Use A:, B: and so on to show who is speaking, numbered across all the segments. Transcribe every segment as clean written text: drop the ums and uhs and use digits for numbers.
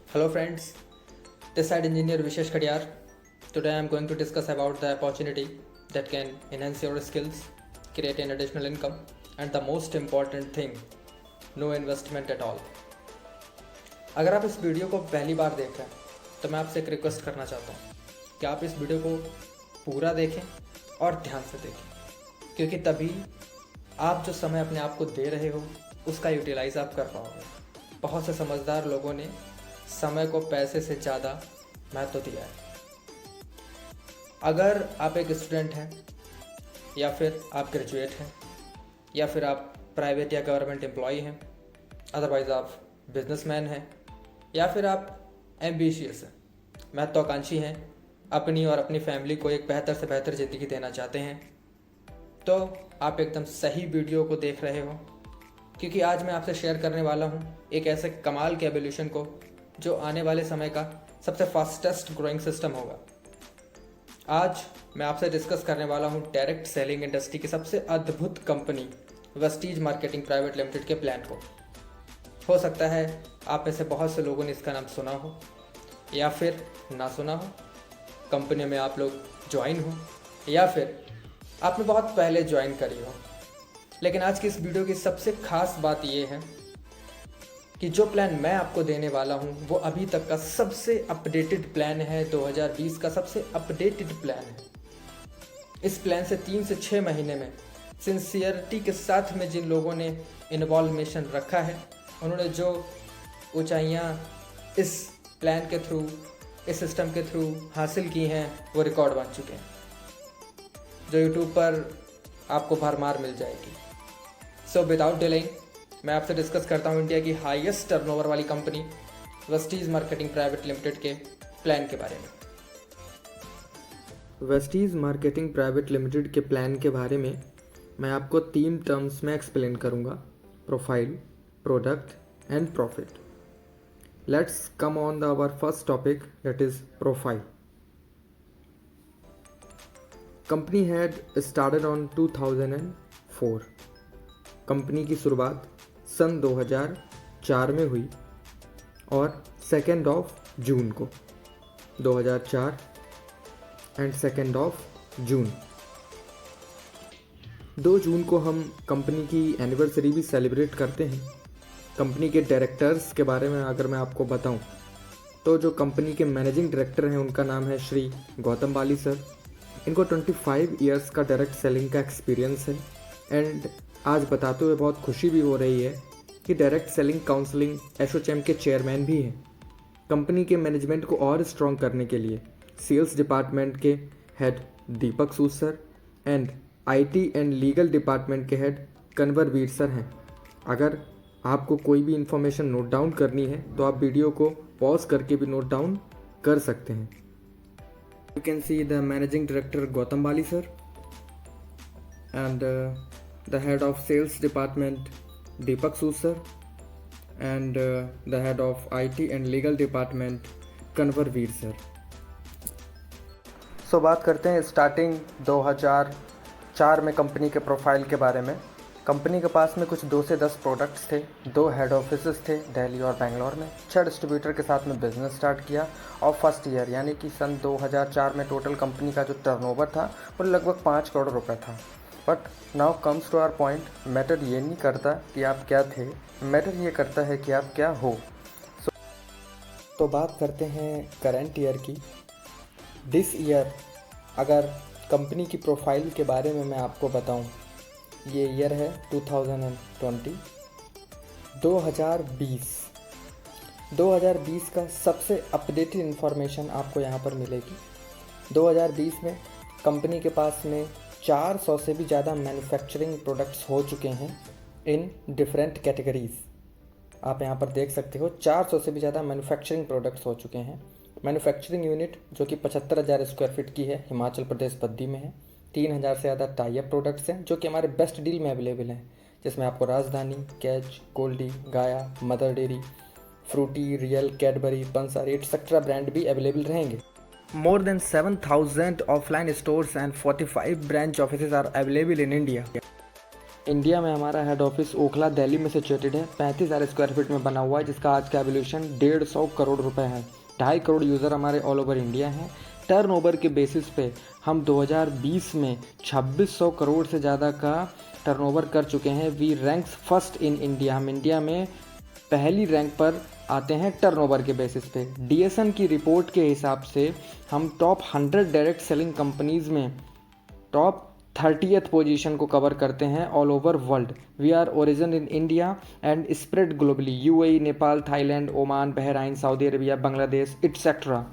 A: Hello friends, this side engineer Vishesh Khadiyar. Today I am going to discuss about the opportunity that can enhance your skills, create an additional income, and the most important thing, no investment at all. अगर आप इस video को पहली बार देख रहे हैं तो मैं आपसे एक रिक्वेस्ट करना चाहता हूँ कि आप इस वीडियो को पूरा देखें और ध्यान से देखें, क्योंकि तभी आप जो समय अपने आप को दे रहे हो उसका यूटिलाइज आप कर पाओगे। बहुत से समझदार लोगों ने समय को पैसे से ज़्यादा महत्व दिया है। अगर आप एक स्टूडेंट हैं या फिर आप ग्रेजुएट हैं या फिर आप प्राइवेट या गवर्नमेंट एम्प्लॉय हैं, अदरवाइज़ आप बिजनेसमैन हैं या फिर आप एम्बिशियस हैं, महत्वाकांक्षी हैं, अपनी और अपनी फैमिली को एक बेहतर से बेहतर ज़िंदगी देना चाहते हैं, तो आप एकदम सही वीडियो को देख रहे हो, क्योंकि आज मैं आपसे शेयर करने वाला हूँ एक ऐसे कमाल के एवोल्यूशन को जो आने वाले समय का सबसे फास्टेस्ट ग्रोइंग सिस्टम होगा। आज मैं आपसे डिस्कस करने वाला हूँ डायरेक्ट सेलिंग इंडस्ट्री की सबसे अद्भुत company Vestige marketing private limited के प्लान को। हो सकता है आप में से बहुत से लोगों ने इसका नाम सुना हो या फिर ना सुना हो, कंपनी में आप लोग ज्वाइन हो या फिर आपने बहुत पहले ज्वाइन करी हो। लेकिन आज की इस वीडियो की सबसे खास बात यह है कि जो प्लान मैं आपको देने वाला हूं वो अभी तक का सबसे अपडेटेड प्लान है, 2020 का सबसे अपडेटेड प्लान है। इस प्लान से 3 से 6 महीने में सिंसियरिटी के साथ में जिन लोगों ने इन्वॉल्वेशन रखा है, उन्होंने जो ऊंचाइयां इस प्लान के थ्रू, इस सिस्टम के थ्रू हासिल की हैं, वो रिकॉर्ड बन चुके हैं, जो यूट्यूब पर आपको भरमार मिल जाएगी। सो विदाउट डिलेइंग मैं आपसे डिस्कस करता हूं इंडिया की हाईएस्ट टर्नओवर वाली company Vestige marketing private limited के प्लान के बारे में। वेस्टीज मार्केटिंग प्राइवेट लिमिटेड के प्लान के बारे में मैं आपको 3 टर्म्स में एक्सप्लेन करूंगा: profile, product and profit. Let's come on the our first topic, that is profile. Company had started on 2004। Company की शुरुआत सन 2004 में हुई और 2 जून को 2004 एंड 2 जून 2 जून को हम कंपनी की एनिवर्सरी भी सेलिब्रेट करते हैं। कंपनी के डायरेक्टर्स के बारे में अगर मैं आपको बताऊं तो जो कंपनी के मैनेजिंग डायरेक्टर हैं उनका नाम है श्री गौतम बाली सर। इनको 25 इयर्स का डायरेक्ट सेलिंग का एक्सपीरियंस है एंड आज बताते हुए बहुत खुशी भी हो रही है कि डायरेक्ट सेलिंग काउंसलिंग एसोचैम के चेयरमैन भी हैं। कंपनी के मैनेजमेंट को और स्ट्रॉन्ग करने के लिए सेल्स डिपार्टमेंट के head Deepak Sood sir and IT and legal department के हेड कन्वर वीर सर हैं। अगर आपको कोई भी इंफॉर्मेशन नोट डाउन करनी है तो आप वीडियो को पॉज करके भी नोट डाउन कर सकते हैं। You can see the managing director Gautam Bali sir and the head of sales department Deepak Sood sir and the head of IT and legal department Kanwar Veer sir। सो बात करते हैं starting 2004 में company के profile के बारे में। Company के पास में कुछ 2 से 10 प्रोडक्ट्स थे, 2 हेड ऑफिसेस थे दिल्ली और बेंगलोर में, 6 डिस्ट्रीब्यूटर के साथ में बिजनेस स्टार्ट किया और फर्स्ट ईयर यानी कि सन 2004 में टोटल कंपनी का जो टर्नओवर था वो लगभग 5 करोड़ रुपए था। But now comes to our point, matter ये नहीं करता कि आप क्या थे, मैटर ये करता है कि आप क्या हो। तो बात करते हैं करंट ईयर की। दिस ईयर अगर कंपनी की प्रोफाइल के बारे में मैं आपको बताऊं, ये ईयर है 2020। 2020 का सबसे अपडेटेड इन्फॉर्मेशन आपको यहाँ पर मिलेगी। 2020 में कंपनी के पास में 400 से भी ज़्यादा मैन्युफैक्चरिंग प्रोडक्ट्स हो चुके हैं इन डिफरेंट कैटेगरीज। आप यहाँ पर देख सकते हो 400 से भी ज़्यादा मैन्युफैक्चरिंग प्रोडक्ट्स हो चुके हैं। मैन्युफैक्चरिंग यूनिट जो कि 75,000 स्क्वायर फीट की है, हिमाचल प्रदेश बद्दी में है। 3,000 से ज़्यादा टाई अप प्रोडक्ट्स हैं जो कि हमारे बेस्ट डील में अवेलेबल हैं, जिसमें आपको राजधानी, Catch, Goldie, Gaia, Mother Dairy, Frooti, Real, Cadbury, Pansari etcetera brand भी अवेलेबल रहेंगे। More than 7,000 offline stores and 45 branch offices are available in India. India में हमारा हेड ऑफिस ओखला दिल्ली में सिचुएटेड है। 35,000 स्क्वायर फीट में बना हुआ है, जिसका आज का वैल्यूएशन 150 करोड़ रुपए है। 2.5 करोड़ यूज़र हमारे ऑल ओवर इंडिया हैं। टर्नओवर के बेसिस पे हम 2020 में 2600 करोड़ से ज़्यादा का टर्नओवर कर चुके हैं। We ranks first in India. हम इंडिया में पहली रैंक पर आते हैं टर्नओवर के बेसिस पे। डीएसएन की रिपोर्ट के हिसाब से हम टॉप 100 डायरेक्ट सेलिंग कंपनीज़ में टॉप 30th पोजीशन को कवर करते हैं all over world. We are origin in India and spread globally. UAE, Nepal, Thailand, Oman, Bahrain, Saudi Arabia, Bangladesh etcetera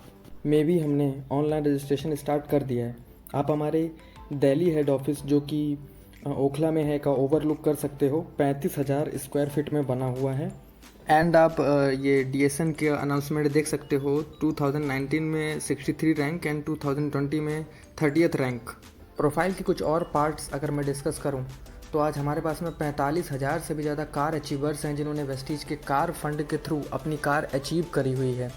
A: में भी हमने ऑनलाइन रजिस्ट्रेशन स्टार्ट कर दिया है। आप हमारे दिल्ली हेड ऑफिस जो कि ओखला में है का ओवरलुक कर सकते हो। 35,000 स्क्वायर फीट में बना हुआ है। एंड आप ये डीएसएन के अनाउंसमेंट देख सकते हो। 2019 में 63 रैंक एंड 2020 में 30th रैंक। प्रोफाइल के कुछ और पार्ट्स अगर मैं डिस्कस करूं तो आज हमारे पास में 45,000 से भी ज़्यादा कार अचीवर्स हैं जिन्होंने वेस्टीज के कार फंड के थ्रू अपनी कार अचीव करी हुई है।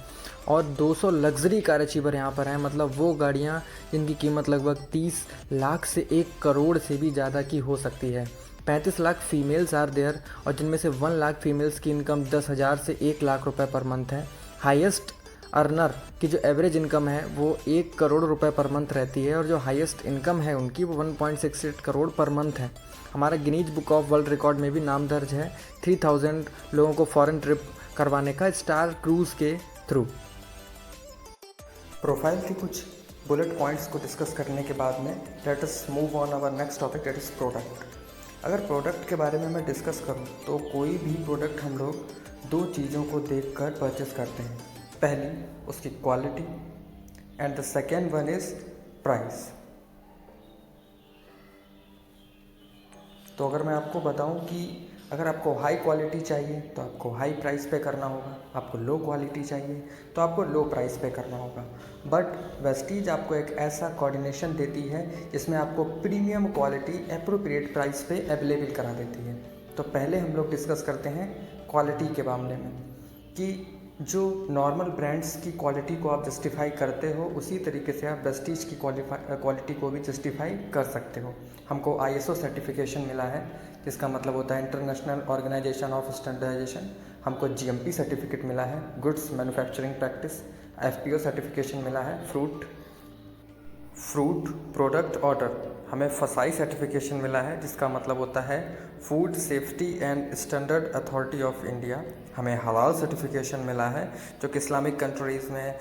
A: और 200 लग्जरी कार अचीवर यहाँ पर हैं, मतलब वो गाड़ियाँ जिनकी कीमत लगभग 30 लाख से 1 करोड़ से भी ज़्यादा की हो सकती है। 35 लाख फीमेल्स आर देयर और जिनमें से 1 लाख फीमेल्स की इनकम 10,000 से 1 लाख रुपए पर मंथ है। हाईएस्ट अर्नर की जो एवरेज इनकम है वो 1 करोड़ रुपए पर मंथ रहती है और जो हाईएस्ट इनकम है उनकी वो 1.68 करोड़ पर मंथ है। हमारा Guinness book of world record में भी नाम दर्ज है 3000 लोगों को फॉरेन ट्रिप करवाने का स्टार क्रूज के थ्रू। प्रोफाइल के कुछ बुलेट पॉइंट्स को डिस्कस करने के बाद में let us move on our next topic, that is product. अगर प्रोडक्ट के बारे में मैं डिस्कस करूं तो कोई भी प्रोडक्ट हम लोग 2 चीज़ों को देखकर परचेस करते हैं। पहली उसकी quality and the second one is price. तो अगर मैं आपको बताऊं कि अगर आपको हाई क्वालिटी चाहिए तो आपको हाई प्राइस पे करना होगा, आपको लो क्वालिटी चाहिए तो आपको लो प्राइस पे करना होगा। बट वेस्टीज आपको एक ऐसा कोऑर्डिनेशन देती है जिसमें आपको प्रीमियम क्वालिटी एप्रोप्रिएट प्राइस पे अवेलेबल करा देती है। तो पहले हम लोग डिस्कस करते हैं क्वालिटी के मामले में कि जो नॉर्मल ब्रांड्स की क्वालिटी को आप जस्टिफाई करते हो उसी तरीके से आप वेस्टीज की क्वालिटी को भी जस्टिफाई कर सकते हो। हमको ISO सर्टिफिकेशन मिला है जिसका मतलब होता है इंटरनेशनल ऑर्गेनाइजेशन ऑफ स्टैंडर्डाइजेशन। हमको GMP सर्टिफिकेट मिला है, goods manufacturing practice. FPO certification मिला है, फ्रूट प्रोडक्ट ऑर्डर। हमें FSSAI सर्टिफिकेशन मिला है जिसका मतलब होता है food safety and standard authority of India. हमें हलाल सर्टिफिकेशन मिला है जो कि इस्लामिक कंट्रीज़ में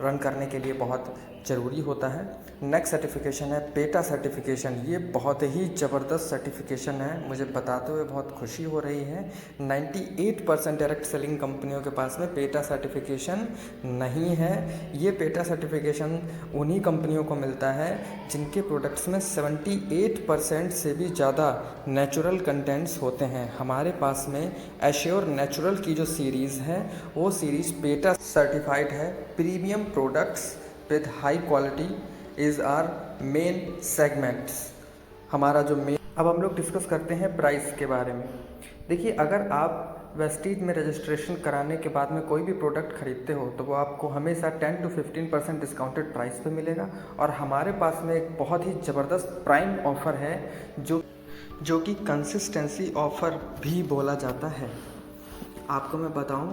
A: रन करने के लिए बहुत ज़रूरी होता है। नेक्स्ट सर्टिफिकेशन है पेटा सर्टिफिकेशन। ये बहुत ही ज़बरदस्त सर्टिफिकेशन है, मुझे बताते हुए बहुत खुशी हो रही है। 98% डायरेक्ट सेलिंग कंपनियों के पास में पेटा सर्टिफिकेशन नहीं है। ये पेटा सर्टिफिकेशन उन्हीं कंपनियों को मिलता है जिनके प्रोडक्ट्स में 78% से भी ज़्यादा नेचुरल कंटेंट्स होते हैं। हमारे पास में एश्योर नेचुरल की जो सीरीज़ है वो सीरीज़ पेटा सर्टिफाइड है। Premium products with high quality is are main segments. हमारा जो मेन। अब हम लोग डिस्कस करते हैं प्राइस के बारे में। देखिए, अगर आप वेस्टीज में रजिस्ट्रेशन कराने के बाद में कोई भी प्रोडक्ट खरीदते हो तो वो आपको हमेशा 10 to 15% डिस्काउंटेड प्राइस पे मिलेगा। और हमारे पास में एक बहुत ही ज़बरदस्त प्राइम ऑफ़र है जो कि कंसिस्टेंसी ऑफ़र भी बोला जाता है। आपको मैं बताऊं,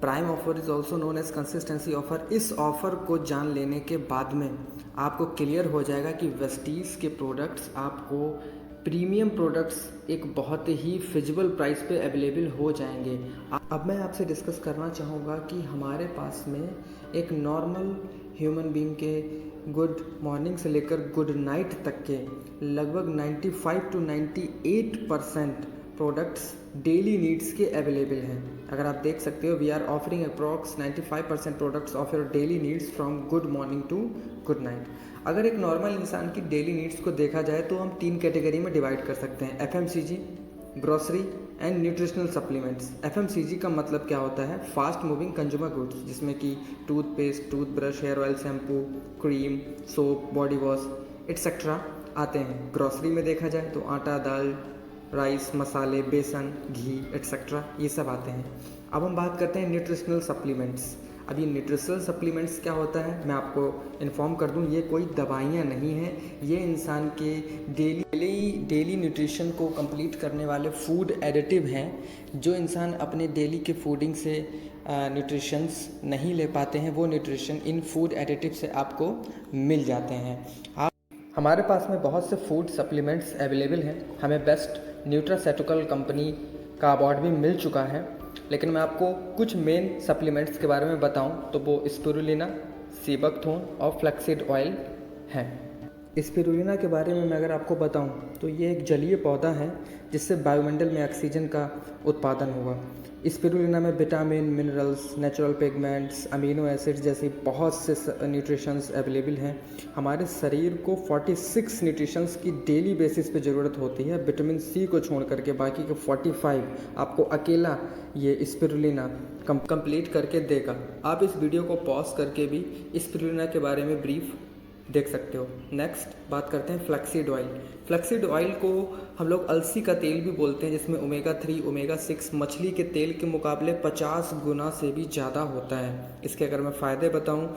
A: prime offer is also known as consistency offer. इस ऑफ़र को जान लेने के बाद में आपको क्लियर हो जाएगा कि वेस्टीज के प्रोडक्ट्स आपको प्रीमियम प्रोडक्ट्स एक बहुत ही फिजिबल प्राइस पे अवेलेबल हो जाएंगे। अब मैं आपसे डिस्कस करना चाहूँगा कि हमारे पास में एक नॉर्मल ह्यूमन बीइंग के गुड मॉर्निंग से लेकर गुड नाइट तक के लगभग 95 to 98% प्रोडक्ट्स डेली नीड्स के अवेलेबल हैं। अगर आप देख सकते हो, we are offering approx 95% products of your daily needs from good morning to good night. अगर एक नॉर्मल इंसान की डेली नीड्स को देखा जाए तो हम 3 कैटेगरी में डिवाइड कर सकते हैं, FMCG, grocery and nutritional supplements. FMCG का मतलब क्या होता है? फास्ट मूविंग कंज्यूमर गुड्स, जिसमें कि toothpaste, toothbrush, hair oil, shampoo, cream, soap, body wash etcetera आते हैं। ग्रोसरी में देखा जाए तो आटा, दाल, राइस, मसाले, बेसन, घी एट्सेट्रा ये सब आते हैं। अब हम बात करते हैं न्यूट्रिशनल सप्लीमेंट्स। अब ये न्यूट्रिशनल सप्लीमेंट्स क्या होता है मैं आपको इन्फॉर्म कर दूं, ये कोई दवाइयाँ नहीं हैं, ये इंसान के डेली न्यूट्रिशन को कंप्लीट करने वाले फूड एडिटिव हैं, जो इंसान अपने डेली के फूडिंग से न्यूट्रिशंस नहीं ले पाते हैं, वो न्यूट्रिशन इन फूड एडिटिव से आपको मिल जाते हैं। हमारे पास में बहुत से फूड सप्लीमेंट्स अवेलेबल हैं, हमें बेस्ट न्यूट्रासेटिकल कंपनी का अवार्ड भी मिल चुका है, लेकिन मैं आपको कुछ मेन सप्लीमेंट्स के बारे में बताऊं तो वो स्पिरुलिना, सीबकथोर्न और फ्लैक्सीड ऑयल हैं। स्पिरुलिना के बारे में मैं अगर आपको बताऊं तो ये एक जलीय पौधा है जिससे वायुमंडल में ऑक्सीजन का उत्पादन हुआ। स्पिरुलिना में vitamin, minerals, natural pigments, amino acids जैसी बहुत से न्यूट्रिशंस अवेलेबल हैं। हमारे शरीर को 46 न्यूट्रिशंस की डेली बेसिस पे ज़रूरत होती है, विटामिन सी को छोड़ करके बाकी के 45 आपको अकेला ये स्पिरुलिना कंप्लीट करके देगा। आप इस वीडियो को पॉज करके भी स्पिरुलिना के बारे में ब्रीफ देख सकते हो। नेक्स्ट बात करते हैं फ्लैक्सीड ऑयल। फ्लैक्सीड ऑयल को हम लोग अलसी का तेल भी बोलते हैं, जिसमें ओमेगा 3, ओमेगा 6 मछली के तेल के मुकाबले 50 गुना से भी ज़्यादा होता है। इसके अगर मैं फ़ायदे बताऊं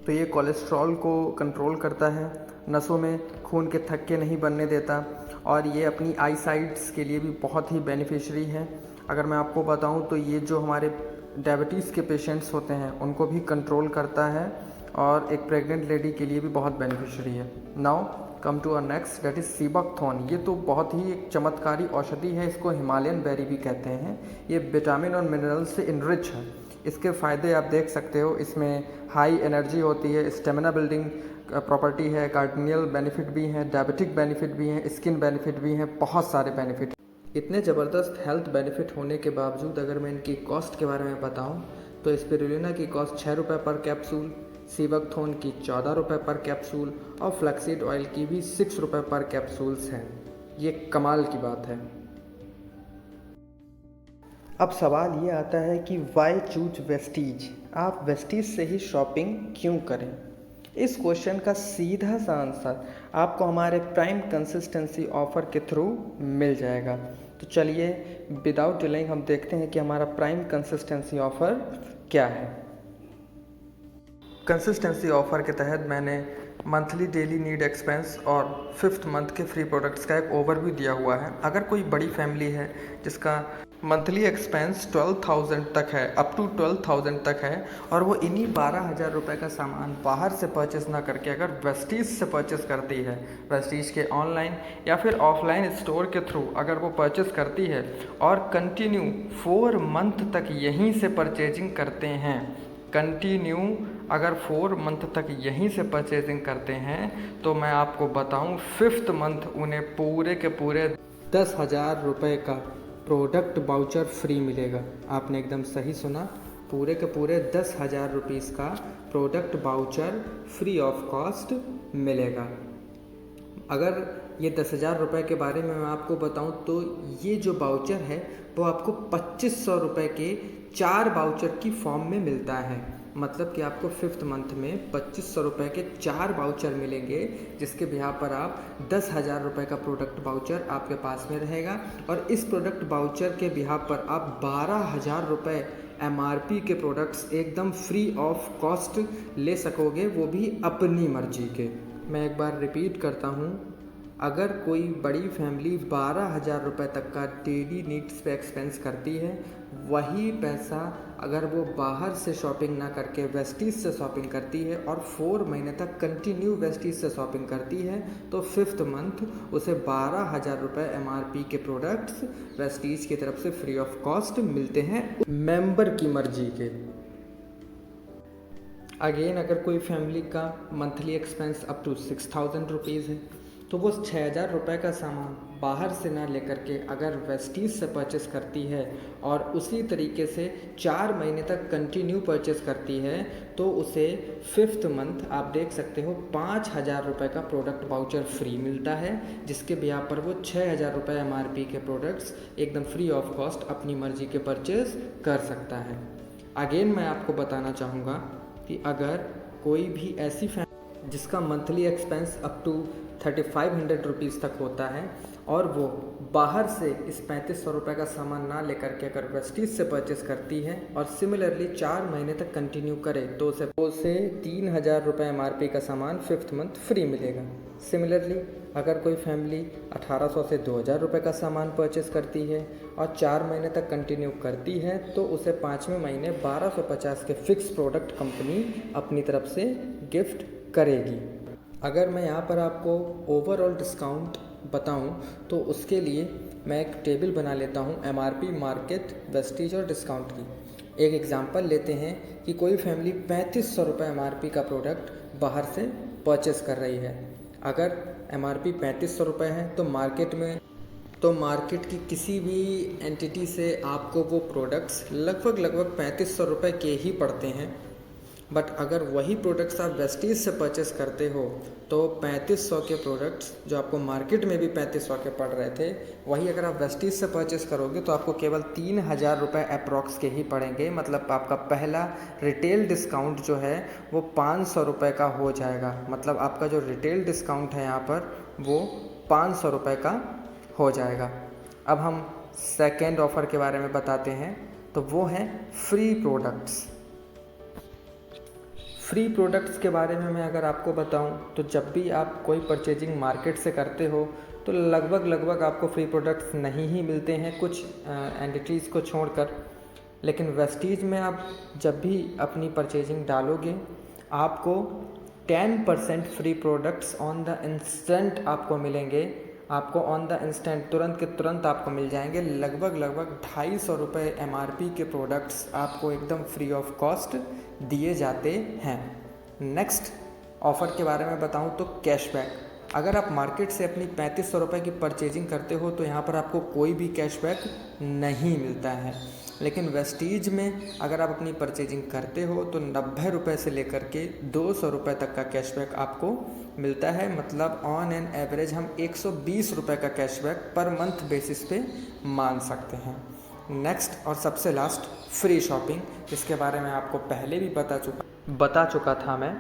A: तो ये कोलेस्ट्रॉल को कंट्रोल करता है, नसों में खून के थक्के नहीं बनने देता, और ये अपनी आई साइट्स के लिए भी बहुत ही बेनिफिशरी है। अगर मैं आपको बताऊं तो ये जो हमारे डायबिटीज़ के पेशेंट्स होते हैं उनको भी कंट्रोल करता है, और एक प्रेग्नेंट लेडी के लिए भी बहुत बेनिफिशियरी है। Now come to our next, that is sea buckthorn. ये तो बहुत ही एक चमत्कारी औषधि है, इसको हिमालयन बेरी भी कहते हैं। ये विटामिन और मिनरल से इनरिच है। इसके फ़ायदे आप देख सकते हो, इसमें हाई एनर्जी होती है, स्टेमिना बिल्डिंग प्रॉपर्टी है, कार्डिनियल बेनिफिट भी हैं, डायबिटिक बेनिफिट भी हैं, स्किन बेनिफिट भी हैं, बहुत सारे बेनिफिट। इतने ज़बरदस्त हेल्थ बेनिफिट होने के बावजूद अगर मैं इनकी कॉस्ट के बारे में बताऊँ तो स्पिरुलिना की कॉस्ट 6 रुपये पर कैप्सूल, सीबकथोर्न की 14 रुपये पर कैप्सूल और फ्लैक्सीड ऑयल की भी 6 रुपये पर कैप्सूल्स हैं। ये कमाल की बात है। अब सवाल ये आता है कि वाई चूज वेस्टीज, आप वेस्टीज से ही शॉपिंग क्यों करें? इस क्वेश्चन का सीधा सा आंसर आपको हमारे प्राइम कंसिस्टेंसी ऑफ़र के थ्रू मिल जाएगा। तो चलिए विदाउट डिलेइंग हम देखते हैं कि हमारा प्राइम कंसिस्टेंसी ऑफ़र क्या है। कंसिस्टेंसी ऑफ़र के तहत मैंने मंथली डेली नीड एक्सपेंस और 5th मंथ के फ्री प्रोडक्ट्स का एक ओवरव्यू दिया हुआ है। अगर कोई बड़ी फैमिली है जिसका मंथली एक्सपेंस 12,000 तक है, अप टू 12,000 तक है, और वो इन्हीं 12,000 रुपये का सामान बाहर से परचेस ना करके अगर वेस्टीज से परचेस करती है, वेस्टीज के ऑनलाइन या फिर ऑफलाइन स्टोर के थ्रू अगर वो परचेस करती है और कंटिन्यू 4 मंथ तक यहीं से परचेजिंग करते हैं, कंटिन्यू अगर 4 मंथ तक यहीं से परचेजिंग करते हैं, तो मैं आपको बताऊं 5th मंथ उन्हें पूरे के पूरे 10,000 रुपये का प्रोडक्ट वाउचर फ्री मिलेगा। आपने एकदम सही सुना, पूरे के पूरे 10,000 रुपीज़ का product voucher free of cost मिलेगा। अगर ये 10,000 रुपये के बारे में मैं आपको बताऊं तो ये जो वाउचर है वो आपको 2,500 रुपये के 4 वाउचर की फॉर्म में मिलता है। मतलब कि आपको 5th मंथ में 2,500 रुपये के 4 वाउचर मिलेंगे, जिसके बिहार पर आप 10,000 रुपये का प्रोडक्ट वाउचर आपके पास में रहेगा, और इस प्रोडक्ट वाउचर के बिहार पर आप 12,000 रुपये MRP के प्रोडक्ट्स एकदम फ्री ऑफ कॉस्ट ले सकोगे, वो भी अपनी मर्जी के। मैं एक बार रिपीट करता हूँ, अगर कोई बड़ी फैमिली 12,000 रुपये तक का डेली नीड्स पे एक्सपेंस करती है, वही पैसा अगर वो बाहर से शॉपिंग ना करके वेस्टीज से शॉपिंग करती है और 4 महीने तक कंटिन्यू वेस्टीज से शॉपिंग करती है, तो 5th मंथ उसे 12,000 रुपये MRP के प्रोडक्ट्स वेस्टीज की तरफ से फ्री ऑफ कॉस्ट मिलते हैं, मेंबर की मर्जी के। अगेन अगर कोई फैमिली का monthly expense up to 6,000 rupees है, तो वो 6,000 रुपये का सामान बाहर से ना लेकर के अगर वेस्टीज से परचेस करती है और उसी तरीके से 4 महीने तक कंटिन्यू परचेस करती है, तो उसे 5th मंथ आप देख सकते हो 5,000 रुपये का प्रोडक्ट वाउचर फ्री मिलता है, जिसके बिहार पर वो 6,000 रुपये MRP के प्रोडक्ट्स एकदम फ्री ऑफ कॉस्ट अपनी मर्जी के परचेस कर सकता है। अगेन मैं आपको बताना चाहूँगा कि अगर कोई भी ऐसी जिसका monthly expense up to 3500 rupees तक होता है, और वो बाहर से इस 3500 रुपये का सामान ना लेकर के अगर वेस्टीज से परचेस करती है और सिमिलरली 4 महीने तक कंटिन्यू करे तो उसे 3000 रुपये MRP का सामान 5th मंथ फ्री मिलेगा। सिमिलरली अगर कोई फैमिली 1800 से 2000 रुपये का सामान परचेस करती है और 4 महीने तक कंटिन्यू करती है तो उसे 5वें महीने 1250 के फिक्स प्रोडक्ट कंपनी अपनी तरफ से गिफ्ट करेगी। अगर मैं यहाँ पर आपको ओवरऑल डिस्काउंट बताऊं तो उसके लिए मैं एक टेबल बना लेता हूं MRP, मार्केट, वेस्टीज और डिस्काउंट की। एक एग्जांपल लेते हैं कि कोई फैमिली 3500 रुपये MRP का प्रोडक्ट बाहर से परचेस कर रही है। अगर MRP 3500 रुपये है तो मार्केट की किसी भी एंटिटी से आपको वो प्रोडक्ट्स लगभग 3500 रुपये के ही पड़ते हैं। बट अगर वही प्रोडक्ट्स आप वेस्टीज से परचेस करते हो तो 3500 के प्रोडक्ट्स जो आपको मार्केट में भी 3500 के पड़ रहे थे, वही अगर आप वेस्टीज से परचेस करोगे तो आपको केवल 3000 रुपये अप्रॉक्स के ही पड़ेंगे। मतलब आपका पहला रिटेल डिस्काउंट जो है वो 500 रुपये का हो जाएगा। मतलब आपका जो रिटेल डिस्काउंट है यहाँ पर वो 500 रुपये का हो जाएगा। अब हम सेकेंड ऑफ़र के बारे में बताते हैं, तो वो है फ्री प्रोडक्ट्स। फ्री प्रोडक्ट्स के बारे में मैं अगर आपको बताऊं तो जब भी आप कोई परचेजिंग मार्केट से करते हो तो लगभग आपको फ्री प्रोडक्ट्स नहीं ही मिलते हैं, कुछ एंटिटीज़ को छोड़कर। लेकिन वेस्टीज में आप जब भी अपनी परचेजिंग डालोगे आपको 10% free products on the instant आपको मिलेंगे। आपको ऑन द इंस्टेंट तुरंत के तुरंत आपको मिल जाएंगे। लगभग 250 रुपये MRP के प्रोडक्ट्स आपको एकदम फ्री ऑफ कॉस्ट दिए जाते हैं। नेक्स्ट ऑफ़र के बारे में बताऊं तो कैशबैक। अगर आप मार्केट से अपनी 3500 रुपये की परचेजिंग करते हो तो यहाँ पर आपको कोई भी कैशबैक नहीं मिलता है। लेकिन वेस्टीज में अगर आप अपनी परचेजिंग करते हो तो 90 रुपये से लेकर के 200 रुपये तक का कैशबैक आपको मिलता है। मतलब ऑन एन एवरेज हम 120 रुपये का कैशबैक पर मंथ बेसिस पे मान सकते हैं। नेक्स्ट और सबसे लास्ट फ्री शॉपिंग, जिसके बारे में आपको पहले भी बता चुका था मैं।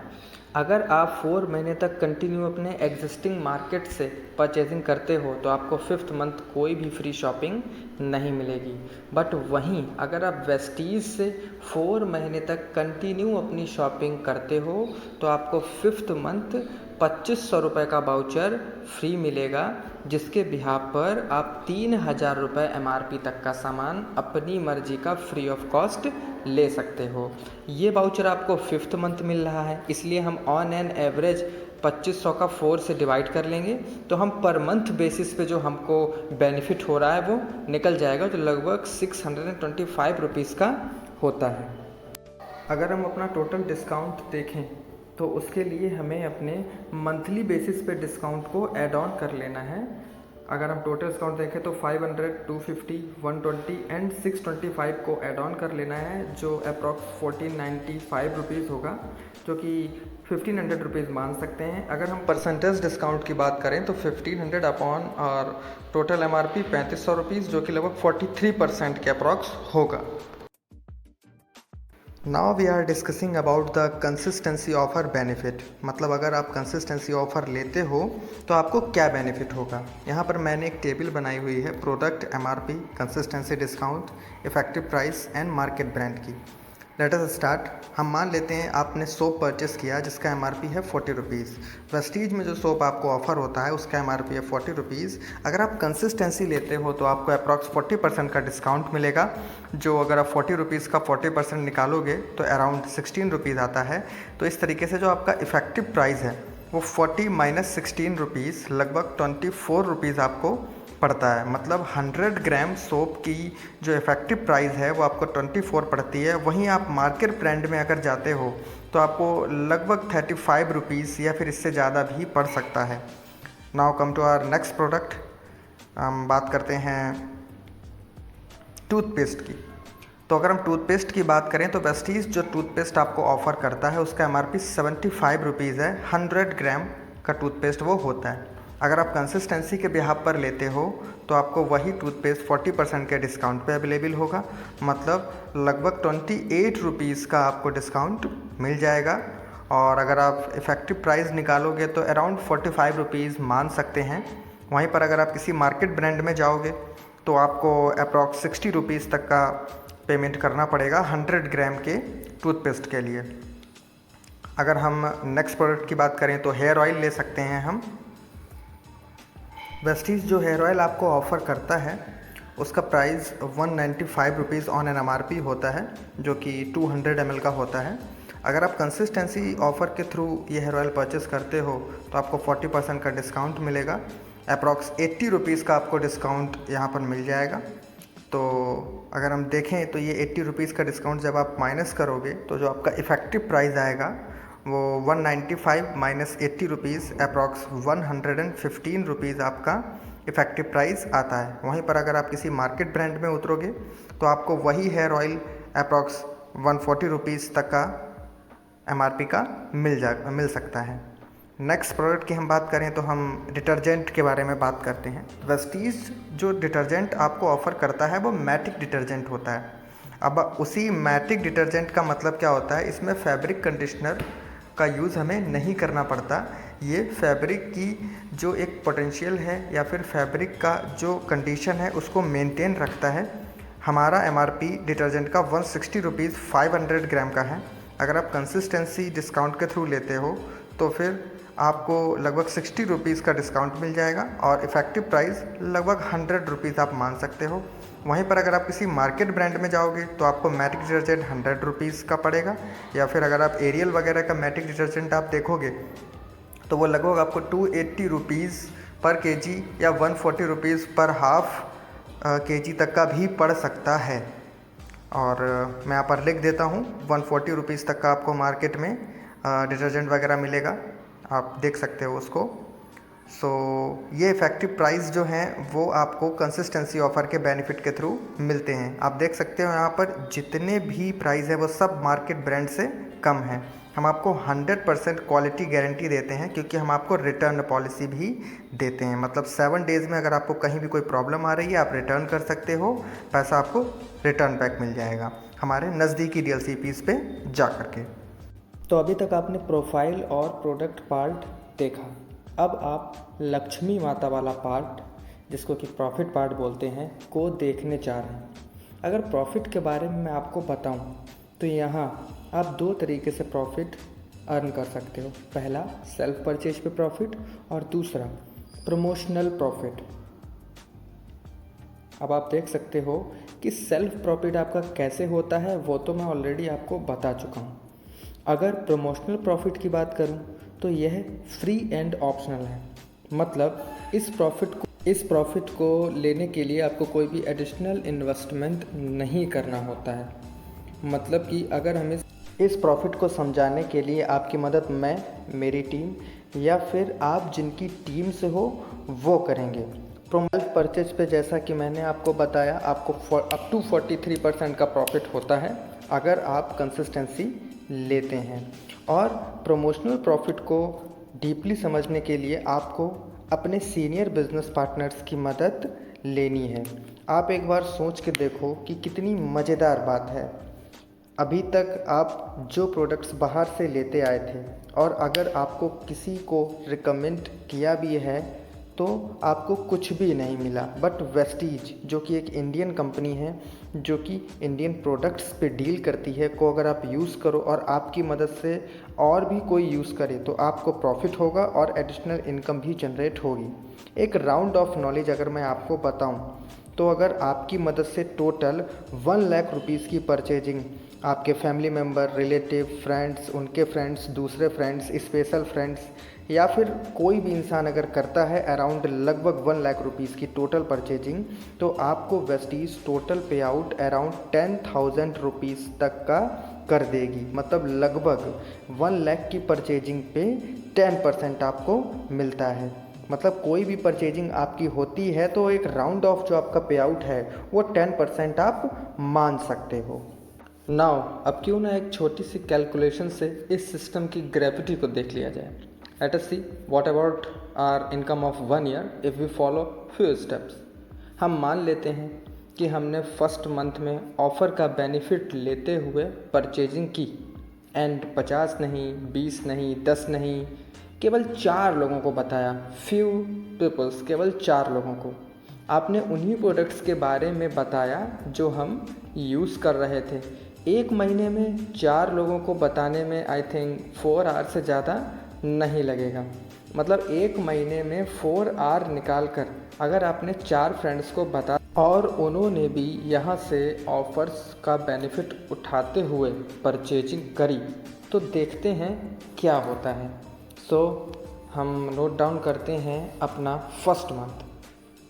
A: अगर आप 4 महीने तक कंटिन्यू अपने एग्जिस्टिंग मार्केट से परचेजिंग करते हो तो आपको 5th मंथ कोई भी फ्री शॉपिंग नहीं मिलेगी। बट वहीं अगर आप वेस्टीज से 4 महीने तक कंटिन्यू अपनी शॉपिंग करते हो तो आपको 5th मंथ 2500 रुपये का बाउचर फ्री मिलेगा, जिसके बिहाफ पर आप 3000 रुपये MRP तक का सामान अपनी मर्जी का फ्री ऑफ कॉस्ट ले सकते हो। ये बाउचर आपको 5th मंथ मिल रहा है, इसलिए हम ऑन एन एवरेज 2500 का 4 से डिवाइड कर लेंगे तो हम पर मंथ बेसिस पे जो हमको बेनिफिट हो रहा है वो निकल जाएगा, तो लगभग 625 रुपीज़ का होता है। अगर हम अपना टोटल डिस्काउंट देखें तो उसके लिए हमें अपने मंथली बेसिस पे डिस्काउंट को ऐड ऑन कर लेना है। अगर हम टोटल डिस्काउंट देखें तो 500, 250, 120 एंड 625 को ऐड ऑन कर लेना है, जो अप्रॉक्स 1495 रुपीज़ होगा, जो कि 1500 रुपीज़ मान सकते हैं। अगर हम परसेंटेज डिस्काउंट की बात करें तो 1500 अपॉन और टोटल MRP 3500 रुपीज़, जो कि लगभग 43% के अप्रॉक्स होगा। Now we are discussing about the consistency offer benefit. मतलब अगर आप कंसिस्टेंसी ऑफ़र लेते हो तो आपको क्या बेनिफिट होगा। यहाँ पर मैंने एक टेबल बनाई हुई है product MRP, consistency discount, effective price and market brand की। Let us start. हम मान लेते हैं आपने सोप परचेस किया जिसका MRP है 40 रुपीज़। वेस्टीज में जो सोप आपको ऑफ़र होता है उसका MRP है 40 रुपीज़। अगर आप कंसिस्टेंसी लेते हो तो आपको अप्रॉक्स 40% का डिस्काउंट मिलेगा, जो अगर आप 40 रुपीज़ का 40% निकालोगे तो अराउंड 16 रुपीज़ आता है। तो इस तरीके से जो आपका इफ़ेक्टिव प्राइस है वो 40 माइनस 16 रुपीज़ लगभग 24 रुपीज़ आपको पड़ता है। मतलब 100 ग्राम सोप की जो इफ़ेक्टिव प्राइस है वो आपको 24 पड़ती है। वहीं आप मार्केट ब्रांड में अगर जाते हो तो आपको लगभग 35 रुपीज़ या फिर इससे ज़्यादा भी पड़ सकता है। Now come to our next product. हम बात करते हैं टूथपेस्ट की। तो अगर हम टूथपेस्ट की बात करें तो वेस्टीज जो टूथपेस्ट आपको ऑफ़र करता है उसका MRP 75 रुपीज़ है। 100 ग्राम का टूथपेस्ट वो होता है। अगर आप कंसिस्टेंसी के बिहाफ पर लेते हो तो आपको वही टूथपेस्ट 40% के डिस्काउंट पे अवेलेबल होगा। मतलब लगभग 28 रुपीज़ का आपको डिस्काउंट मिल जाएगा।
B: और अगर आप इफ़ेक्टिव प्राइस निकालोगे तो अराउंड 45 रुपीज़ मान सकते हैं। वहीं पर अगर आप किसी मार्केट ब्रांड में जाओगे तो आपको अप्रॉक्स 60 रुपीज़ तक का पेमेंट करना पड़ेगा 100 ग्राम के टूथपेस्ट के लिए। अगर हम नेक्स्ट प्रोडक्ट की बात करें तो हेयर ऑयल ले सकते हैं हम। वेस्टीज जो हेयर ऑयल आपको ऑफ़र करता है उसका price 195 rupees on an MRP होता है, जो कि 200 ml का होता है। अगर आप कंसिस्टेंसी ऑफ़र के थ्रू ये हेयर ऑयल परचेस करते हो तो आपको 40% का डिस्काउंट मिलेगा। अप्रॉक्स 80 रुपीज़ का आपको डिस्काउंट यहाँ पर मिल जाएगा। तो अगर हम देखें तो ये 80 रुपीज़ का डिस्काउंट जब आप माइनस करोगे तो जो आपका इफ़ेक्टिव प्राइस आएगा वो 195 माइनस 80 रुपीज़ अप्रॉक्स 115 रुपीज़ आपका इफ़ेक्टिव प्राइस आता है। वहीं पर अगर आप किसी मार्केट ब्रांड में उतरोगे तो आपको वही हेयर ऑयल अप्रॉक्स 140 रुपीज़ तक का MRP का मिल सकता है। नेक्स्ट प्रोडक्ट की हम बात करें तो हम डिटर्जेंट के बारे में बात करते हैं। वेस्टीज जो डिटर्जेंट आपको ऑफ़र करता है वो मैटिक डिटर्जेंट होता है। अब उसी मैटिक डिटर्जेंट का मतलब क्या होता है, इसमें फैब्रिक कंडीशनर का यूज़ हमें नहीं करना पड़ता। ये फैब्रिक की जो एक पोटेंशियल है या फिर फैब्रिक का जो कंडीशन है उसको मेंटेन रखता है। हमारा MRP डिटर्जेंट का 160 रुपीज़ 500 ग्राम का है। अगर आप कंसिस्टेंसी डिस्काउंट के थ्रू लेते हो तो फिर आपको लगभग 60 रुपीज़ का डिस्काउंट मिल जाएगा और इफ़ेक्टिव प्राइस लगभग 100 रुपीज़ आप मान सकते हो। वहीं पर अगर आप किसी मार्केट ब्रांड में जाओगे तो आपको मैटिक डिटर्जेंट 100 रुपीज़ का पड़ेगा, या फिर अगर आप एरियल वगैरह का मैटिक डिटर्जेंट आप देखोगे तो वो लगभग आपको 280 रुपीज़ पर केजी या 140 रुपीज़ पर हाफ केजी तक का भी पड़ सकता है। और मैं यहाँ पर लिख देता हूँ 140 रुपीज़ तक का आपको मार्केट में डिटर्जेंट वगैरह मिलेगा, आप देख सकते हो उसको। ये इफ़ेक्टिव प्राइस जो हैं वो आपको कंसिस्टेंसी ऑफ़र के बेनिफिट के थ्रू मिलते हैं। आप देख सकते हो यहाँ पर जितने भी प्राइस है वो सब मार्केट ब्रांड से कम हैं। हम आपको 100% क्वालिटी गारंटी देते हैं, क्योंकि हम आपको रिटर्न पॉलिसी भी देते हैं। मतलब 7 डेज़ में अगर आपको कहीं भी कोई प्रॉब्लम आ रही है आप रिटर्न कर सकते हो, पैसा आपको रिटर्न बैक मिल जाएगा हमारे नज़दीकी DLCPs पे जा कर के।
A: तो अभी तक आपने प्रोफाइल और प्रोडक्ट पार्ट देखा। अब आप लक्ष्मी माता वाला पार्ट, जिसको कि प्रॉफिट पार्ट बोलते हैं, को देखने जा रहे हैं। अगर प्रॉफिट के बारे में मैं आपको बताऊं तो यहाँ आप 2 तरीके से प्रॉफिट अर्न कर सकते हो। पहला सेल्फ परचेज पे प्रॉफिट और दूसरा प्रमोशनल प्रॉफिट। अब आप देख सकते हो कि सेल्फ प्रॉफिट आपका कैसे होता है, वो तो मैं ऑलरेडी आपको बता चुका हूँ। अगर प्रमोशनल प्रॉफिट की बात करूं तो यह फ्री एंड ऑप्शनल है। मतलब इस प्रॉफिट को लेने के लिए आपको कोई भी एडिशनल इन्वेस्टमेंट नहीं करना होता है। मतलब कि अगर हमें इस प्रॉफिट को समझाने के लिए आपकी मदद मैं, मेरी टीम या फिर आप जिनकी टीम से हो वो करेंगे। सेल्फ परचेज पे जैसा कि मैंने आपको बताया, आपको अप टू 43% का प्रॉफिट होता है अगर आप कंसिस्टेंसी लेते हैं। और प्रमोशनल प्रॉफिट को डीपली समझने के लिए आपको अपने सीनियर बिजनेस पार्टनर्स की मदद लेनी है। आप एक बार सोच के देखो कि कितनी मज़ेदार बात है। अभी तक आप जो प्रोडक्ट्स बाहर से लेते आए थे और अगर आपको किसी को रिकमेंड किया भी है तो आपको कुछ भी नहीं मिला, बट वेस्टीज जो कि एक इंडियन कंपनी है जो कि इंडियन प्रोडक्ट्स पे डील करती है, को अगर आप यूज़ करो और आपकी मदद से और भी कोई यूज़ करे तो आपको प्रॉफिट होगा और एडिशनल इनकम भी जनरेट होगी। एक राउंड ऑफ नॉलेज अगर मैं आपको बताऊं तो अगर आपकी मदद से टोटल 1 लाख रुपीज़ की परचेजिंग आपके फैमिली मेम्बर, रिलेटिव, फ्रेंड्स, उनके फ्रेंड्स, दूसरे फ्रेंड्स, स्पेशल फ्रेंड्स या फिर कोई भी इंसान अगर करता है अराउंड लगभग 1 लाख रुपीज़ की टोटल परचेजिंग, तो आपको वेस्टीज टोटल पे आउट अराउंड 10,000 रुपीज़ तक का कर देगी। मतलब लगभग 1 लाख की परचेजिंग पे 10% आपको मिलता है। मतलब कोई भी परचेजिंग आपकी होती है तो एक राउंड ऑफ जो आपका पे आउट है वो 10% आप मान सकते हो। नाउ अब क्यों ना एक छोटी सी कैलकुलेशन से इस सिस्टम की ग्रेविटी को देख लिया जाए। Let us see what about our income of 1 year if we follow few steps. हम मान लेते हैं कि हमने फर्स्ट मंथ में ऑफ़र का बेनिफिट लेते हुए परचेजिंग की एंड 50 नहीं, 20 नहीं, 10 नहीं, केवल 4 लोगों को बताया। फ्यू पीपल्स, केवल 4 लोगों को आपने उन्हीं प्रोडक्ट्स के बारे में बताया जो हम यूज़ कर रहे थे। एक महीने में 4 लोगों को बताने में आई थिंक 4 आवर से ज़्यादा नहीं लगेगा। मतलब एक महीने में 4 आवर निकाल कर अगर आपने 4 फ्रेंड्स को बता और उन्होंने भी यहाँ से ऑफ़र्स का बेनिफिट उठाते हुए परचेजिंग करी, तो देखते हैं क्या होता है। सो हम नोट डाउन करते हैं अपना फर्स्ट मंथ।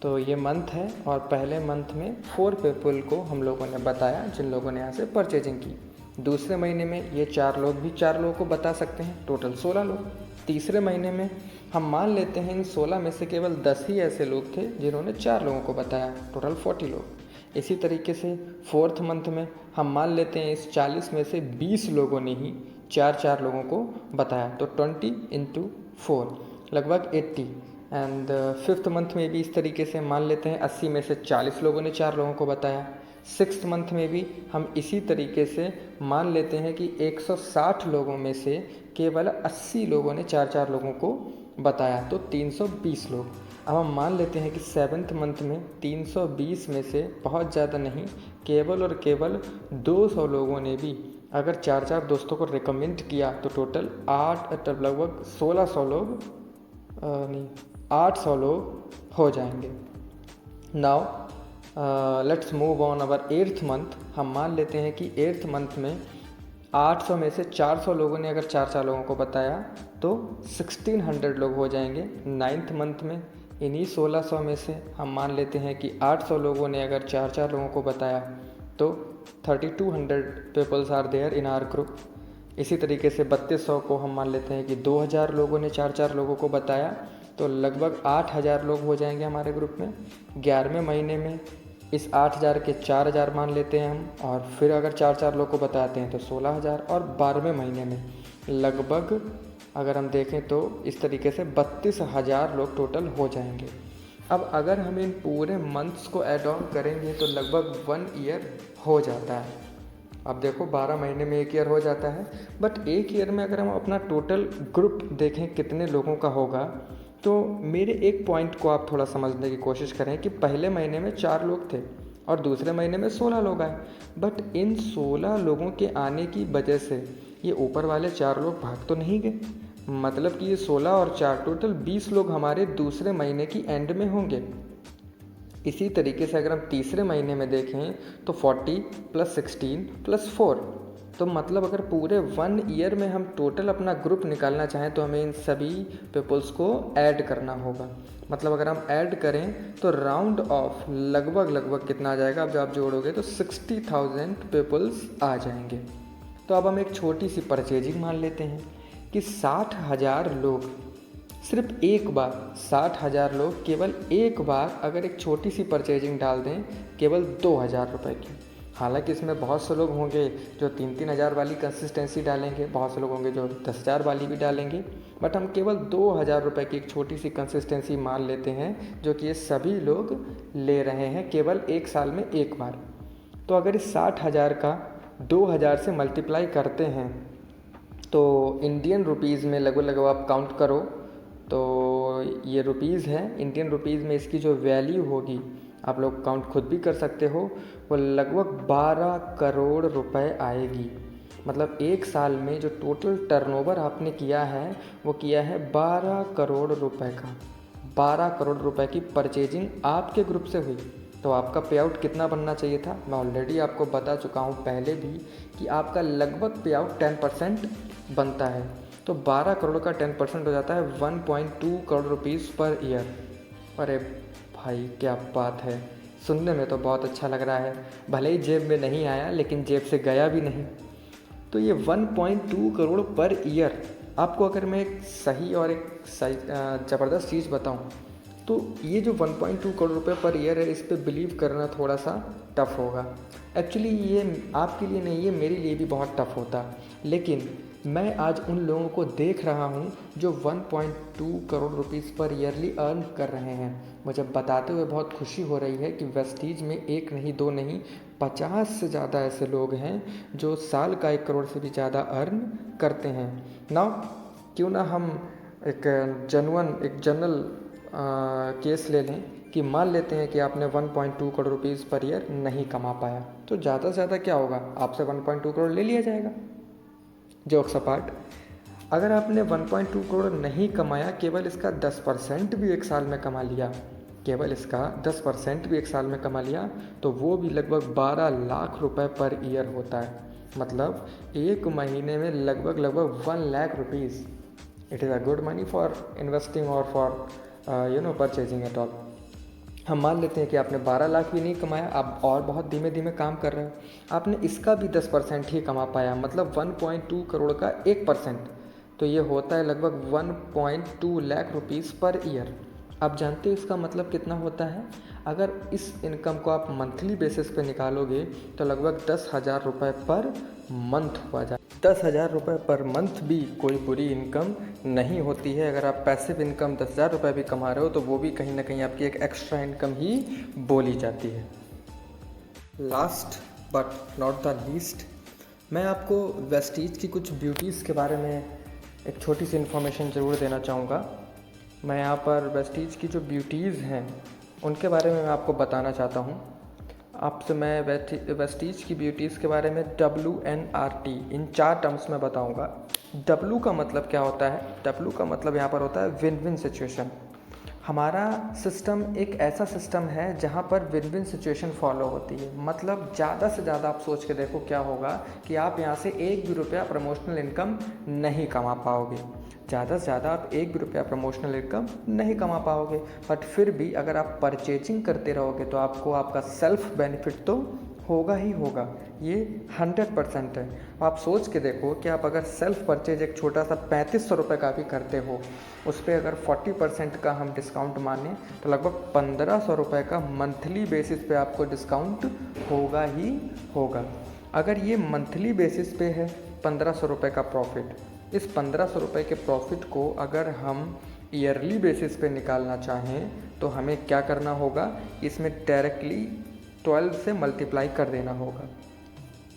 A: तो ये मंथ है और पहले मंथ में 4 पीपल को हम लोगों ने बताया जिन लोगों ने यहाँ से परचेजिंग की। दूसरे महीने में ये 4 लोग भी 4 लोगों को बता सकते हैं, टोटल 16 लोग। तीसरे महीने में हम मान लेते हैं इन 16 में से केवल 10 ही ऐसे लोग थे जिन्होंने 4 लोगों को बताया, टोटल 40 लोग। इसी तरीके से फोर्थ मंथ में हम मान लेते हैं इस 40 में से 20 लोगों ने ही 4 लोगों को बताया, तो 20 × 4 लगभग 80। एंड फिफ्थ मंथ में भी इस तरीके से मान लेते हैं 80 में से 40 लोगों ने 4 लोगों को बताया। सिक्स्थ मंथ में भी हम इसी तरीके से मान लेते हैं कि 160 लोगों में से केवल 80 लोगों ने 4 लोगों को बताया, तो 320 लोग। अब हम मान लेते हैं कि सेवन्थ मंथ में 320 में से बहुत ज़्यादा नहीं, केवल और केवल 200 लोगों ने भी अगर 4 दोस्तों को रिकमेंड किया, तो टोटल 8 लगभग 1600 लोग नहीं 800 लोग हो जाएंगे। Now let's move on our 8th month. हम मान लेते हैं कि 8th मंथ में 800 में से 400 लोगों ने अगर 4 लोगों को बताया तो 1600 लोग हो जाएंगे। 9th मंथ में इन्हीं 1600 में से हम मान लेते हैं कि 800 लोगों ने अगर 4 लोगों को बताया तो 3200 peoples are there in our group. इसी तरीके से 3200 को हम मान लेते हैं कि 2000 लोगों ने 4 लोगों को बताया, तो लगभग 8000 लोग हो जाएंगे हमारे ग्रुप में। 11वें महीने में इस 8000 के 4000 मान लेते हैं हम, और फिर अगर 4 लोग को बताते हैं तो 16000, और 12वें महीने में लगभग अगर हम देखें तो इस तरीके से 32000 लोग टोटल हो जाएंगे। अब अगर हम इन पूरे मंथ्स को ऐड ऑन करेंगे तो लगभग 1 ईयर हो जाता है। अब देखो 12 महीने में 1 ईयर हो जाता है, बट 1 ईयर में अगर हम अपना टोटल ग्रुप देखें कितने लोगों का होगा, तो मेरे एक पॉइंट को आप थोड़ा समझने की कोशिश करें कि पहले महीने में 4 लोग थे और दूसरे महीने में 16 लोग आए, बट इन 16 लोगों के आने की वजह से ये ऊपर वाले 4 लोग भाग तो नहीं गए। मतलब कि ये 16 और 4 टोटल 20 लोग हमारे दूसरे महीने की एंड में होंगे। इसी तरीके से अगर हम तीसरे महीने में देखें तो 40 + 16 + 4, तो मतलब अगर पूरे 1 ईयर में हम टोटल अपना ग्रुप निकालना चाहें तो हमें इन सभी पीपल्स को ऐड करना होगा। मतलब अगर हम ऐड करें तो राउंड ऑफ लगभग कितना आ जाएगा, अब जब आप जोड़ोगे तो 60,000 पीपल्स आ जाएंगे। तो अब हम एक छोटी सी परचेजिंग मान लेते हैं कि 60,000 लोग सिर्फ एक बार, 60,000 लोग केवल एक बार अगर एक छोटी सी परचेजिंग डाल दें केवल 2000 रुपये की। हालांकि इसमें बहुत से लोग होंगे जो 3-3 हज़ार वाली कंसिस्टेंसी डालेंगे, बहुत से लोग होंगे जो 10,000 वाली भी डालेंगे, बट हम केवल 2000 रुपये की एक छोटी सी कंसिस्टेंसी मान लेते हैं जो कि ये सभी लोग ले रहे हैं केवल एक साल में एक बार। तो अगर इस 60,000 का 2000 से मल्टीप्लाई करते हैं तो इंडियन रुपीज़ में लगभग आप काउंट करो तो ये रुपीज़ है, इंडियन रुपीज़ में इसकी जो वैल्यू होगी आप लोग काउंट खुद भी कर सकते हो, वो लगभग 12 करोड़ रुपए आएगी। मतलब एक साल में जो टोटल टर्नओवर आपने किया है वो किया है 12 करोड़ रुपए का। 12 करोड़ रुपए की परचेजिंग आपके ग्रुप से हुई, तो आपका पे आउट कितना बनना चाहिए था? मैं ऑलरेडी आपको बता चुका हूँ पहले भी कि आपका लगभग पे आउट 10% बनता है। तो 12 करोड़ का 10% हो जाता है 1.2 करोड़ रुपीज़ पर ईयर। अरे भाई क्या बात है, सुनने में तो बहुत अच्छा लग रहा है। भले ही जेब में नहीं आया लेकिन जेब से गया भी नहीं। तो ये 1.2 करोड़ पर ईयर आपको अगर मैं एक सही और एक सही ज़बरदस्त चीज़ बताऊं तो ये जो 1.2 करोड़ रुपए पर ईयर है, इस पे बिलीव करना थोड़ा सा टफ़ होगा। एक्चुअली ये आपके लिए नहीं, ये मेरे लिए भी बहुत टफ़ होता, लेकिन मैं आज उन लोगों को देख रहा हूँ जो 1.2 करोड़ रुपीज़ पर ईयरली अर्न कर रहे हैं। मुझे बताते हुए बहुत खुशी हो रही है कि वेस्टीज में 1 नहीं 2 नहीं 50 से ज़्यादा ऐसे लोग हैं जो साल का 1 करोड़ से भी ज़्यादा अर्न करते हैं। नाउ क्यों ना हम एक जनरल केस ले लें कि मान लेते हैं कि आपने 1.2 करोड़ रुपीज़ पर ईयर नहीं कमा पाया, तो ज़्यादा से ज़्यादा क्या होगा, आपसे 1.2 करोड़ ले लिया जाएगा। जोक्स अपार्ट, अगर आपने 1.2 करोड़ नहीं कमाया, केवल इसका 10% भी एक साल में कमा लिया, केवल इसका 10% भी एक साल में कमा लिया, तो वो भी लगभग 12 लाख रुपए पर ईयर होता है। मतलब एक महीने में लगभग 1 lakh rupees. It is a good money for investing और फॉर परचेजिंग एट ऑल। हम मान लेते हैं कि आपने 12 लाख भी नहीं कमाया, आप और बहुत धीमे धीमे काम कर रहे हो, आपने इसका भी 10% ही कमा पाया, मतलब 1.2 करोड़ का 1%, तो ये होता है लगभग 1.2 लाख रुपीज़ पर ईयर। आप जानते हो इसका मतलब कितना होता है? अगर इस इनकम को आप मंथली बेसिस पे निकालोगे तो लगभग 10,000 रुपये पर मंथ हुआ जाए। 10,000 रुपये पर मंथ भी कोई बुरी इनकम नहीं होती है। अगर आप पैसिव इनकम 10,000 रुपये भी कमा रहे हो तो वो भी कहीं ना कहीं आपकी एक एक्स्ट्रा इनकम ही बोली जाती है। Last but not the least, मैं आपको वेस्टीज की कुछ ब्यूटीज़ के बारे में एक छोटी सी इन्फॉर्मेशन ज़रूर देना चाहूँगा। मैं यहाँ पर वेस्टीज की जो ब्यूटीज़ हैं उनके बारे में मैं आपको बताना चाहता हूँ। आपसे मैं वेस्टीज की ब्यूटीज़ के बारे में WNRT इन 4 टर्म्स में बताऊँगा। W का मतलब क्या होता है? W का मतलब यहाँ पर होता है विन विन सिचुएशन। हमारा सिस्टम एक ऐसा सिस्टम है जहाँ पर विन विन सिचुएशन फॉलो होती है। मतलब ज़्यादा से ज़्यादा आप सोच के देखो क्या होगा कि आप यहाँ से 1 भी रुपया प्रमोशनल इनकम नहीं कमा पाओगे। ज़्यादा से ज़्यादा आप 1 भी रुपया प्रमोशनल इनकम नहीं कमा पाओगे, बट फिर भी अगर आप परचेजिंग करते रहोगे तो आपको आपका सेल्फ बेनिफिट तो होगा ही होगा। ये 100% है। आप सोच के देखो कि आप अगर सेल्फ परचेज एक छोटा सा 3500 रुपये का भी करते हो, उस पर अगर 40% का हम डिस्काउंट माने तो लगभग 1500 रुपये का मंथली बेसिस पे आपको डिस्काउंट होगा ही होगा। अगर ये मंथली बेसिस पे है 1500 रुपये का प्रॉफिट, इस 1500 रुपये के प्रॉफिट को अगर हम ईयरली बेसिस पे निकालना चाहें तो हमें क्या करना होगा, इसमें डायरेक्टली 12 से मल्टीप्लाई कर देना होगा।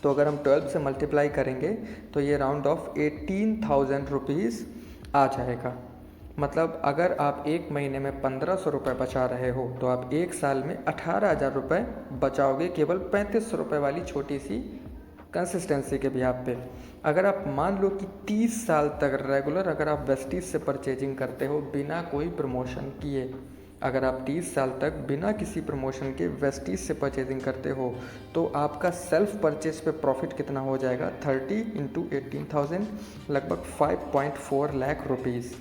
A: तो अगर हम 12 से मल्टीप्लाई करेंगे तो ये राउंड ऑफ 18,000 रुपीज़ आ जाएगा। मतलब अगर आप एक महीने में 1500 रुपये बचा रहे हो तो आप एक साल में 18,000 रुपये बचाओगे, केवल 3500 रुपये वाली छोटी सी कंसिस्टेंसी के बिहाफ पे। अगर आप मान लो कि 30 साल तक रेगुलर अगर आप वेस्टीज से परचेजिंग करते हो बिना कोई प्रमोशन किए, अगर आप 30 साल तक बिना किसी प्रमोशन के वेस्टीज से परचेजिंग करते हो तो आपका सेल्फ परचेज पे प्रॉफिट कितना हो जाएगा, 30 इंटू 18,000 लगभग 5.4 लाख रुपीज़।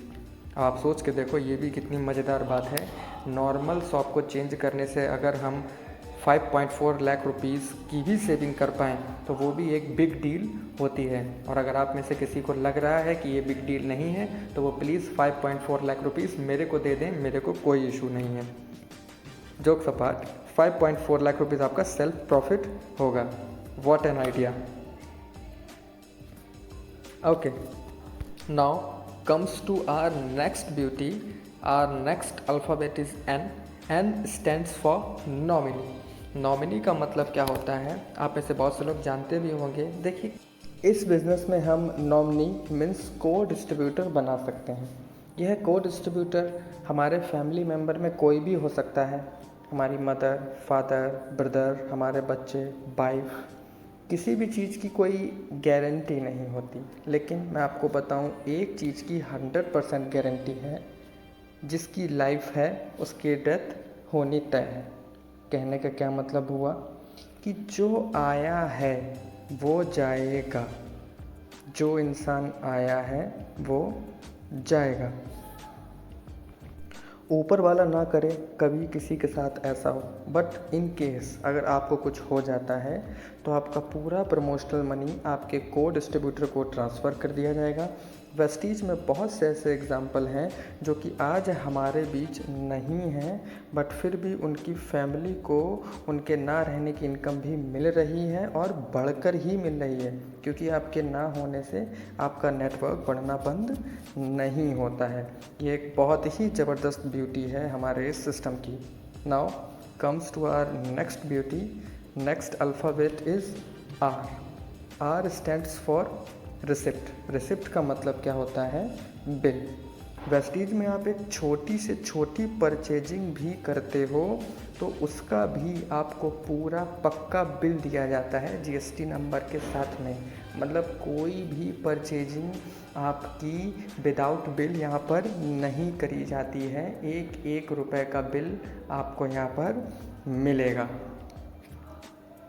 A: आप सोच के देखो, ये भी कितनी मज़ेदार बात है। नॉर्मल शॉप को चेंज करने से अगर हम 5.4 लाख रुपीज़ की भी सेविंग कर पाएँ तो वो भी एक बिग डील होती है। और अगर आप में से किसी को लग रहा है कि ये बिग डील नहीं है तो वो प्लीज़ 5.4 लाख रुपीज़ मेरे को दे दें, मेरे को कोई इशू नहीं है। जोक्स अपार्ट, 5.4 लाख रुपीज़ आपका सेल्फ प्रॉफिट होगा। What an idea. Okay, now comes to our next beauty. Our next alphabet is N। N stands for nominee. Nominee का मतलब क्या होता है, आप में से बहुत से लोग जानते भी होंगे। देखिए, इस बिज़नेस में हम नॉमिनी मीन्स को डिस्ट्रीब्यूटर बना सकते हैं। यह को डिस्ट्रीब्यूटर हमारे फैमिली मेम्बर में कोई भी हो सकता है, हमारी मदर, फादर, ब्रदर, हमारे बच्चे, वाइफ। किसी भी चीज़ की कोई गारंटी नहीं होती, लेकिन मैं आपको बताऊं एक चीज़ की 100% गारंटी है, जिसकी लाइफ है उसकी डेथ होनी तय है। कहने का क्या मतलब हुआ कि जो आया है वो जाएगा, जो इंसान आया है वो जाएगा। ऊपर वाला ना करे कभी किसी के साथ ऐसा हो, बट इन केस अगर आपको कुछ हो जाता है तो आपका पूरा प्रमोशनल मनी आपके को डिस्ट्रीब्यूटर को ट्रांसफ़र कर दिया जाएगा। वेस्टीज में बहुत से ऐसे एग्जाम्पल हैं जो कि आज हमारे बीच नहीं हैं, बट फिर भी उनकी फैमिली को उनके ना रहने की इनकम भी मिल रही है और बढ़कर ही मिल रही है, क्योंकि आपके ना होने से आपका नेटवर्क बढ़ना बंद नहीं होता है। ये एक बहुत ही ज़बरदस्त ब्यूटी है हमारे इस सिस्टम की। Now comes to our next beauty.
B: Next alphabet is R. R stands for receipt. Receipt का मतलब क्या होता है? बिल। वेस्टीज में आप एक छोटी से छोटी परचेजिंग भी करते हो तो उसका भी आपको पूरा पक्का बिल दिया जाता है जीएसटी नंबर के साथ में। मतलब कोई भी परचेजिंग आपकी विदाउट बिल यहाँ पर नहीं करी जाती है। एक एक रुपए का बिल आपको यहाँ पर मिलेगा।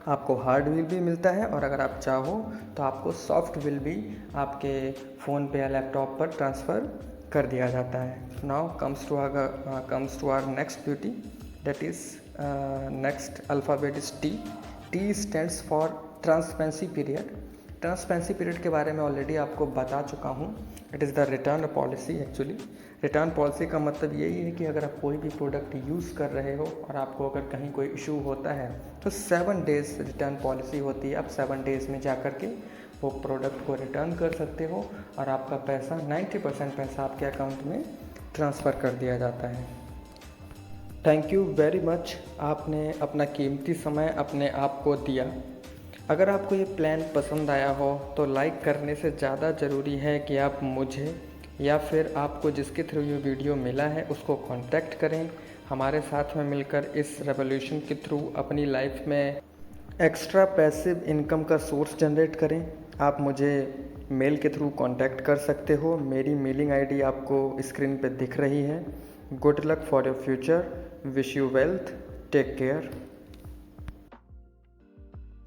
B: आपको हार्ड बिल भी मिलता है और अगर आप चाहो तो आपको सॉफ्ट बिल भी आपके फ़ोन पे या लैपटॉप पर ट्रांसफ़र कर दिया जाता है। Now comes to our next beauty, that is next alphabet is T. T stands for transparency period. Transparency period के बारे में ऑलरेडी आपको बता चुका हूँ। It is the return policy. Actually return policy का मतलब यही है कि अगर आप कोई भी प्रोडक्ट यूज़ कर रहे हो और आपको अगर कहीं कोई इशू होता है तो 7 डेज़ रिटर्न पॉलिसी होती है। आप 7 डेज़ में जा कर के वो प्रोडक्ट को रिटर्न कर सकते हो और आपका पैसा 90% पैसा आपके अकाउंट में ट्रांसफ़र कर दिया जाता है। थैंक यू वेरी मच, आपने अपना कीमती समय अपने आप को दिया। अगर आपको ये प्लान पसंद आया हो तो लाइक करने से ज़्यादा ज़रूरी है कि आप मुझे या फिर आपको जिसके थ्रू ये वीडियो मिला है उसको कांटेक्ट करें। हमारे साथ में मिलकर इस रेवोल्यूशन के थ्रू अपनी लाइफ में एक्स्ट्रा पैसिव इनकम का सोर्स जनरेट करें। आप मुझे मेल के थ्रू कांटेक्ट कर सकते हो। मेरी मेलिंग आईडी आपको स्क्रीन पे दिख रही है। Good luck for your future. Wish you wealth. Take care.